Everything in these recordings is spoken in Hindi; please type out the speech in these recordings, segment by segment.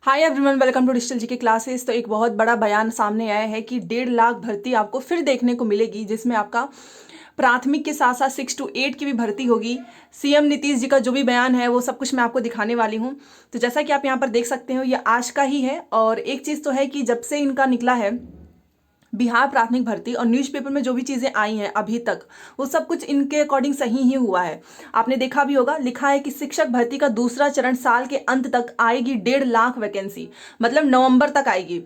Hi everyone, welcome to digital GK classes. तो एक बहुत बड़ा बयान सामने आया है कि 1.5 लाख भर्ती आपको फिर देखने को मिलेगी, जिसमें आपका प्राथमिक के साथ साथ 6 to 8 की भी भर्ती होगी। सीएम नीतीश जी का जो भी बयान है वो सब कुछ मैं आपको दिखाने वाली हूँ। तो जैसा कि आप यहाँ पर देख सकते हो, ये आज का ही है। और एक चीज़ तो है कि जब से इनका निकला है बिहार प्राथमिक भर्ती और न्यूज़पेपर में जो भी चीज़ें आई हैं अभी तक, वो सब कुछ इनके अकॉर्डिंग सही ही हुआ है। आपने देखा भी होगा, लिखा है कि शिक्षक भर्ती का दूसरा चरण साल के अंत तक आएगी। 1.5 लाख वैकेंसी, मतलब नवंबर तक आएगी।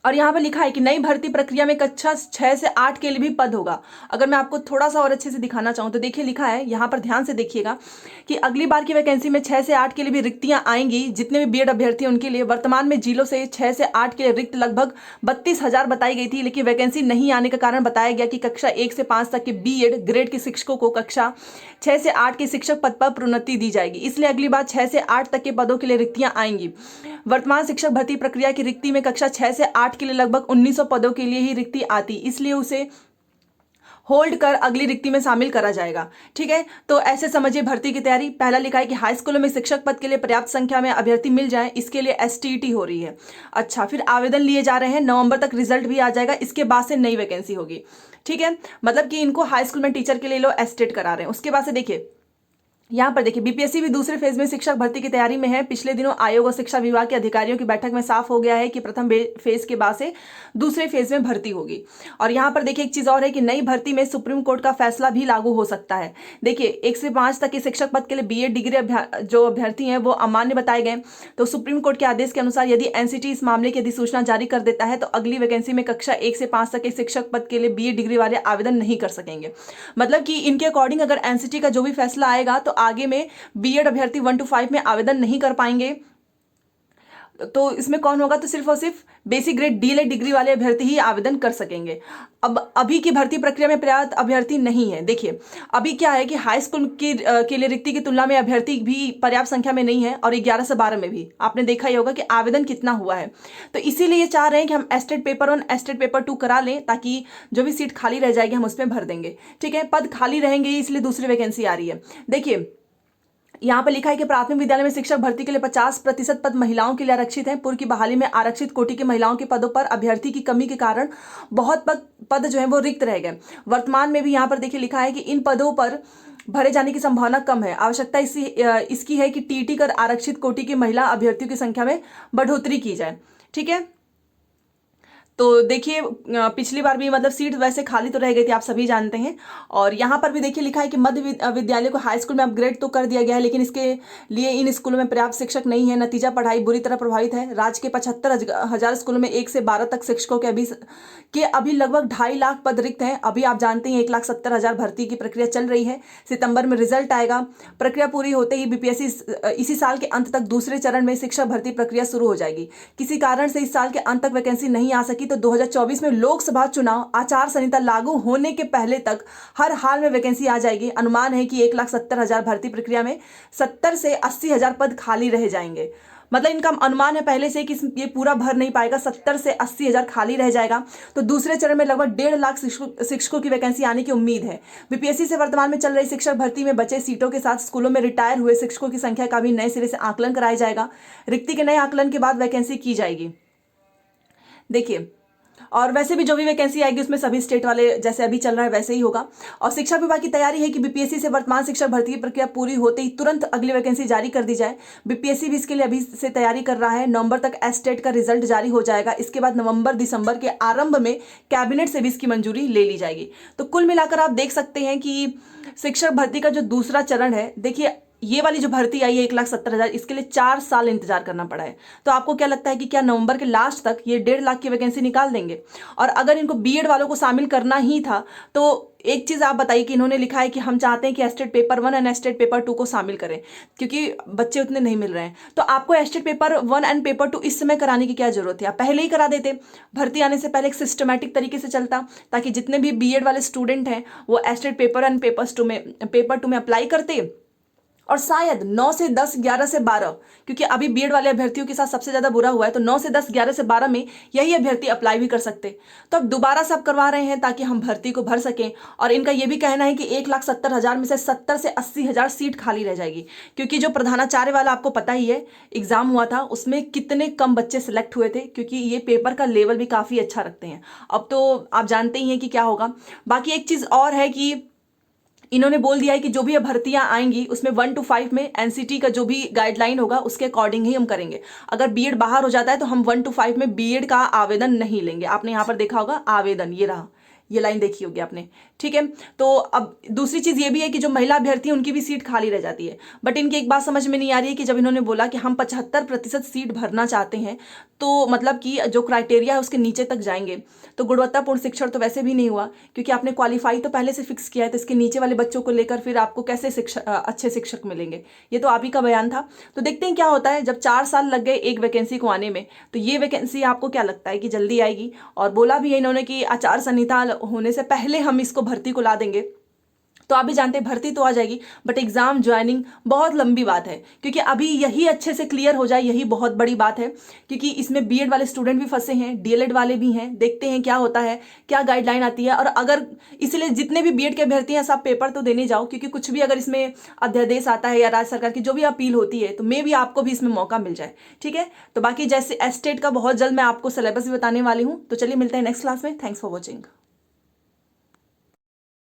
और यहाँ पर लिखा है कि नई भर्ती प्रक्रिया में कक्षा 6 से 8 के लिए भी पद होगा। अगर मैं आपको थोड़ा सा और अच्छे से दिखाना चाहूँ तो देखिए, लिखा है यहाँ पर, ध्यान से देखिएगा कि अगली बार की वैकेंसी में 6 से 8 के लिए भी रिक्तियां आएंगी। जितने भी बीएड अभ्यर्थी हैं उनके लिए वर्तमान में जिलों से 6 से 8 के लिए रिक्त लगभग 32,000 बताई गई थी, लेकिन वैकेंसी नहीं आने का कारण बताया गया कि कक्षा 1 से 5 तक के बीएड ग्रेड के शिक्षकों को कक्षा 6 से 8 के शिक्षक पद पर प्रोन्नति दी जाएगी। इसलिए अगली बार 6 से 8 तक के पदों के लिए रिक्तियां आएंगी। वर्तमान शिक्षक भर्ती प्रक्रिया की रिक्ति में कक्षा 6 से 8 के लिए लगभग 1900 पदों के लिए ही रिक्ति आती, इसलिए उसे होल्ड कर अगली रिक्ति में शामिल करा जाएगा। ठीक है, तो ऐसे समझिए भर्ती की तैयारी। पहला लिखा है कि हाई स्कूलों में शिक्षक पद के लिए पर्याप्त संख्या में अभ्यर्थी मिल जाए, इसके लिए एसटीईटी हो रही है। अच्छा, फिर आवेदन लिए जा रहे हैं, नवंबर तक रिजल्ट भी आ जाएगा, इसके बाद से नई वैकेंसी होगी। ठीक है, मतलब कि इनको हाई स्कूल में टीचर के लिए लो एस्टेट करा रहे हैं। उसके बाद से देखिए, यहाँ पर देखिए, बीपीएससी भी दूसरे फेज में शिक्षक भर्ती की तैयारी में है। पिछले दिनों आयोग और शिक्षा विभाग के अधिकारियों की बैठक में साफ हो गया है कि प्रथम फेज के बाद से दूसरे फेज में भर्ती होगी। और यहाँ पर देखिए, एक चीज और है कि नई भर्ती में सुप्रीम कोर्ट का फैसला भी लागू हो सकता है। देखिए, 1 से 5 तक के शिक्षक पद के लिए बीएड डिग्री जो अभ्यर्थी हैं वो अमान्य बताए गए। तो सुप्रीम कोर्ट के आदेश के अनुसार यदि एनसीटी इस मामले की अधिसूचना जारी कर देता है तो अगली वैकेंसी में कक्षा 1 से 5 तक के शिक्षक पद के लिए बीएड डिग्री वाले आवेदन नहीं कर सकेंगे। मतलब कि इनके अकॉर्डिंग अगर एनसीटी का जो भी फैसला आएगा तो आगे में बीएड अभ्यर्थी 1 to 5 में आवेदन नहीं कर पाएंगे। तो इसमें कौन होगा, तो सिर्फ और सिर्फ बेसिक ग्रेड डीएलएड डिग्री वाले अभ्यर्थी ही आवेदन कर सकेंगे। अब अभी की भर्ती प्रक्रिया में पर्याप्त अभ्यर्थी नहीं है। देखिए, अभी क्या है कि हाई स्कूल के लिए रिक्ति की तुलना में अभ्यर्थी भी पर्याप्त संख्या में नहीं है, और 11 से 12 में भी आपने देखा ही होगा कि आवेदन कितना हुआ है। तो इसीलिए ये चाह रहे हैं कि हम एस्टेट पेपर 1 एस्टेट पेपर 2 करा लें, ताकि जो भी सीट खाली रह जाएगी हम उसमें भर देंगे। ठीक है, पद खाली रहेंगे, इसलिए दूसरी वैकेंसी आ रही है। देखिए, यहाँ पर लिखा है कि प्राथमिक विद्यालय में शिक्षक भर्ती के लिए 50% पद महिलाओं के लिए आरक्षित हैं। पूर्व की बहाली में आरक्षित कोटि की महिलाओं के पदों पर अभ्यर्थी की कमी के कारण बहुत पद जो है वो रिक्त रह गए। वर्तमान में भी यहाँ पर देखिए, लिखा है कि इन पदों पर भरे जाने की संभावना कम है। आवश्यकता इसकी है कि टीटी कर आरक्षित कोटि की महिला अभ्यर्थियों की संख्या में बढ़ोतरी की जाए। ठीक है, तो देखिए, पिछली बार भी मतलब सीट वैसे खाली तो रह गई थी, आप सभी जानते हैं। और यहाँ पर भी देखिए, लिखा है कि मध्य विद्यालय को हाई स्कूल में अपग्रेड तो कर दिया गया है, लेकिन इसके लिए इन स्कूलों में पर्याप्त शिक्षक नहीं है। नतीजा, पढ़ाई बुरी तरह प्रभावित है। राज्य के 75,000 स्कूलों में 1 से 12 तक शिक्षकों के अभी लगभग 2.5 लाख पद रिक्त हैं। अभी आप जानते हैं 1,70,000 भर्ती की प्रक्रिया चल रही है। सितंबर में रिजल्ट आएगा। प्रक्रिया पूरी होते ही बीपीएससी इसी साल के अंत तक दूसरे चरण में शिक्षक भर्ती प्रक्रिया शुरू हो जाएगी। किसी कारण से इस साल के अंत तक वैकेंसी नहीं आ सकी तो 2024 में लोकसभा चुनाव आचार संहिता लागू होने के पहले तक हर हाल में वैकेंसी आ जाएगी। अनुमान है कि 1,70,000 भर्ती प्रक्रिया में 70 से 80,000 पद खाली रह जाएंगे। मतलब इनका अनुमान है पहले से कि ये पूरा भर नहीं पाएगा, 70 से 80,000 खाली रह जाएगा। तो दूसरे चरण में लगभग 1.5 लाख शिक्षकों की वैकेंसी आने की उम्मीद है। बीपीएससी से वर्तमान में चल रही शिक्षक भर्ती में बचे सीटों के साथ स्कूलों में रिटायर हुए शिक्षकों की संख्या का भी नए सिरे से आकलन कराया जाएगा। रिक्ति के नए आकलन के बाद वैकेंसी की जाएगी। देखिए, और वैसे भी जो भी वैकेंसी आएगी उसमें सभी स्टेट वाले जैसे अभी चल रहा है वैसे ही होगा। और शिक्षा विभाग की तैयारी है कि बीपीएससी से वर्तमान शिक्षक भर्ती की प्रक्रिया पूरी होते ही तुरंत अगली वैकेंसी जारी कर दी जाए। बीपीएससी भी इसके लिए अभी से तैयारी कर रहा है। नवंबर तक एस्टेट का रिजल्ट जारी हो जाएगा। इसके बाद नवंबर दिसंबर के आरंभ में कैबिनेट से भी इसकी मंजूरी ले ली जाएगी। तो कुल मिलाकर आप देख सकते हैं कि शिक्षक भर्ती का जो दूसरा चरण है, देखिए ये वाली जो भर्ती आई है 1,70,000, इसके लिए 4 साल इंतजार करना पड़ा है। तो आपको क्या लगता है कि क्या नवंबर के लास्ट तक ये 1.5 लाख की वैकेंसी निकाल देंगे? और अगर इनको बीएड वालों को शामिल करना ही था तो एक चीज आप बताइए कि इन्होंने लिखा है कि हम चाहते हैं कि estate paper 1 and estate paper 2 को शामिल करें, क्योंकि बच्चे उतने नहीं मिल रहे हैं। तो आपको एस्टेट पेपर 1 एंड पेपर 2 इस समय कराने की क्या जरूरत है? आप पहले ही करा देते, भर्ती आने से पहले एक सिस्टमैटिक तरीके से चलता, ताकि जितने भी बीएड वाले स्टूडेंट हैं वो एस्टेट पेपर एंड पेपर 2 में अप्लाई करते और शायद 9 से 10, 11 से 12, क्योंकि अभी बीएड वाले अभ्यर्थियों के साथ सबसे ज़्यादा बुरा हुआ है, तो 9 से 10, 11 से 12 में यही अभ्यर्थी अप्लाई भी कर सकते। तो अब दोबारा सब करवा रहे हैं ताकि हम भर्ती को भर सकें। और इनका ये भी कहना है कि 1,70,000 में से 70 से 80,000 सीट खाली रह जाएगी, क्योंकि जो प्रधानाचार्य वाला आपको पता ही है एग्जाम हुआ था, उसमें कितने कम बच्चे सिलेक्ट हुए थे, क्योंकि ये पेपर का लेवल भी काफ़ी अच्छा रखते हैं। अब तो आप जानते ही हैं कि क्या होगा। बाकी एक चीज़ और है कि इन्होंने बोल दिया है कि जो भी भर्तियां आएंगी उसमें 1 to 5 में एनसीटी का जो भी गाइडलाइन होगा उसके अकॉर्डिंग ही हम करेंगे। अगर बीएड बाहर हो जाता है तो हम 1 to 5 में बीएड का आवेदन नहीं लेंगे। आपने यहाँ पर देखा होगा आवेदन, ये रहा, ये लाइन देखी होगी आपने, ठीक है। तो अब दूसरी चीज़ ये भी है कि जो महिला अभ्यर्थी हैं उनकी भी सीट खाली रह जाती है। बट इनकी एक बात समझ में नहीं आ रही है कि जब इन्होंने बोला कि हम 75% सीट भरना चाहते हैं, तो मतलब कि जो क्राइटेरिया है उसके नीचे तक जाएंगे, तो गुणवत्तापूर्ण शिक्षण तो वैसे भी नहीं हुआ, क्योंकि आपने क्वालिफाई तो पहले से फिक्स किया है, तो इसके नीचे वाले बच्चों को लेकर फिर आपको कैसे अच्छे शिक्षक मिलेंगे। ये तो आप ही का बयान था। तो देखते हैं क्या होता है। जब 4 साल लग गए एक वैकेंसी को आने में, तो ये वैकेंसी आपको क्या लगता है कि जल्दी आएगी? और बोला भी है इन्होंने कि आचार संहिता होने से पहले हम इसको भर्ती को ला देंगे। तो आप भी जानते हैं भर्ती तो आ जाएगी, बट एग्जाम ज्वाइनिंग बहुत लंबी बात है, क्योंकि अभी यही अच्छे से क्लियर हो जाए यही बहुत बड़ी बात है। क्योंकि इसमें बीएड वाले स्टूडेंट भी फंसे हैं, डीएलएड वाले भी हैं। देखते हैं क्या होता है, क्या गाइडलाइन आती है। और अगर इसलिए जितने भी बीएड के अभ्यर्थी हैं सब पेपर तो देने जाओ, क्योंकि कुछ भी अगर इसमें अध्यादेश आता है या राज्य सरकार की जो भी अपील होती है, तो मे भी आपको भी इसमें मौका मिल जाए, ठीक है। तो बाकी जैसे एस्टेट का बहुत जल्द मैं आपको सिलेबस भी बताने वाली हूँ। तो चलिए मिलते हैं नेक्स्ट क्लास में। Thanks for watching.